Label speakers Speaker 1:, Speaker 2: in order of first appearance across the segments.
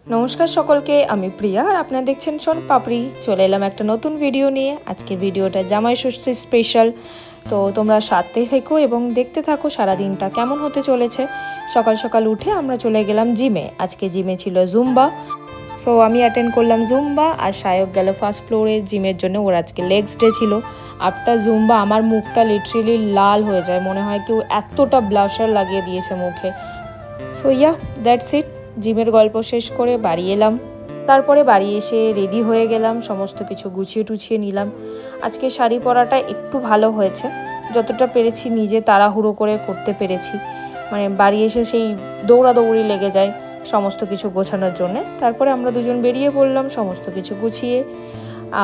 Speaker 1: নমস্কার সকলকে, আমি প্রিয়া আর আপনারা দেখছেন শোন পাপড়ি। চলে এলাম একটা নতুন ভিডিও নিয়ে। আজকের ভিডিওটা জামাই ষষ্ঠী স্পেশাল। তো তোমরা সাথে থেকো এবং দেখতে থাকো সারাদিনটা কেমন হতে চলেছে। সকাল সকাল উঠে আমরা চলে গেলাম জিমে। আজকে জিমে ছিল জুম্বা। সো আমি অ্যাটেন্ড করলাম জুম্বা আর সায়ক গেল ফার্স্ট ফ্লোরে জিমের জন্য। ওর আজকে লেগস ডে ছিল। আফটার জুম্বা আমার মুখটা লিটারেলি লাল হয়ে যায়, মনে হয় কেউ এতটা ব্লাশার লাগিয়ে দিয়েছে মুখে। So yeah, that's it. জিমের গল্প শেষ করে বাড়ি এলাম। তারপরে বাড়ি এসে রেডি হয়ে গেলাম, সমস্ত কিছু গুছিয়ে টুছিয়ে নিলাম। আজকে শাড়ি পরাটা একটু ভালো হয়েছে, যতটা পেরেছি নিজে তাড়াহুড়ো করে করতে পেরেছি। মানে বাড়ি এসে সেই দৌড়াদৌড়ি লেগে যায় সমস্ত কিছু গোছানোর জন্যে। তারপরে আমরা দুজন বেরিয়ে পড়লাম সমস্ত কিছু গুছিয়ে।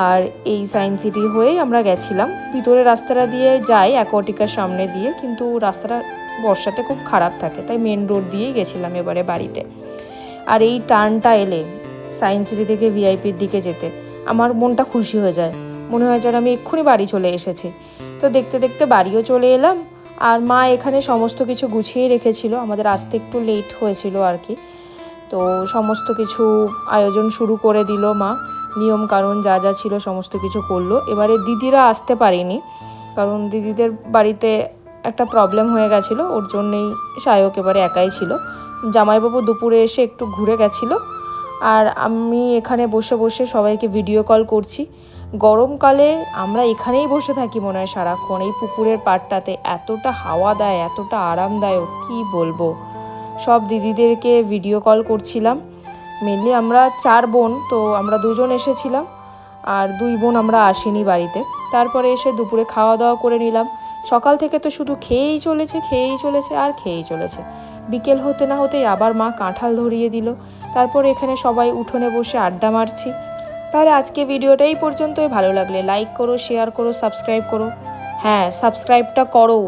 Speaker 1: আর এই সায়েন্স সিটি হয়েই আমরা গেছিলাম। ভিতরে রাস্তাটা দিয়ে যাই অ্যাকোয়াটিকার সামনে দিয়ে, কিন্তু রাস্তাটা বর্ষাতে খুব খারাপ থাকে, তাই মেন রোড দিয়েই গেছিলাম এবারে বাড়িতে। আর এই টার্নটা এলে সায়েন্স সিটি থেকে ভিআইপির দিকে যেতে আমার মনটা খুশি হয়ে যায়, মনে হয় যেন আমি এক্ষুনি বাড়ি চলে এসেছি। তো দেখতে দেখতে বাড়িও চলে এলাম। আর মা এখানে সমস্ত কিছু গুছিয়ে রেখেছিল, আমাদের আসতে একটু লেট হয়েছিল আর কি। তো সমস্ত কিছু আয়োজন শুরু করে দিল মা, নিয়ম কানুন যা যা ছিল সমস্ত কিছু করলো। এবারে দিদিরা আসতে পারেনি, কারণ দিদিদের বাড়িতে একটা প্রবলেম হয়ে গেছিলো, ওর জন্যেই সায়ক এবারে একাই ছিল। জামাইবাবু দুপুরে এসে একটু ঘুরে গেছিলো। আর আমি এখানে বসে বসে সবাইকে ভিডিও কল করছি। গরমকালে আমরা এখানেই বসে থাকি মনে হয় সারাক্ষণ। এই পুকুরের পাড়টাতে এতটা হাওয়া দেয়, এতটা আরামদায়ক কি বলবো। সব দিদিদেরকে ভিডিও কল করছিলাম। মেনলি আমরা 4 বোন, তো আমরা 2 জন এসেছিলাম আর 2 বোন আমরা আসিনি বাড়িতে। তারপরে এসে দুপুরে খাওয়া দাওয়া করে নিলাম। সকাল থেকে তো শুধু খেয়েই চলেছে আর খেয়েই চলেছে। বিকেল হতে না হতেই আবার মা কাঁঠাল ধরিয়ে দিল। তারপর এখানে সবাই উঠোনে বসে আড্ডা মারছি। তাহলে আজকে ভিডিওটা এই পর্যন্তই। ভালো লাগলে লাইক করো, শেয়ার করো, সাবস্ক্রাইব করো। হ্যাঁ, সাবস্ক্রাইবটা করো।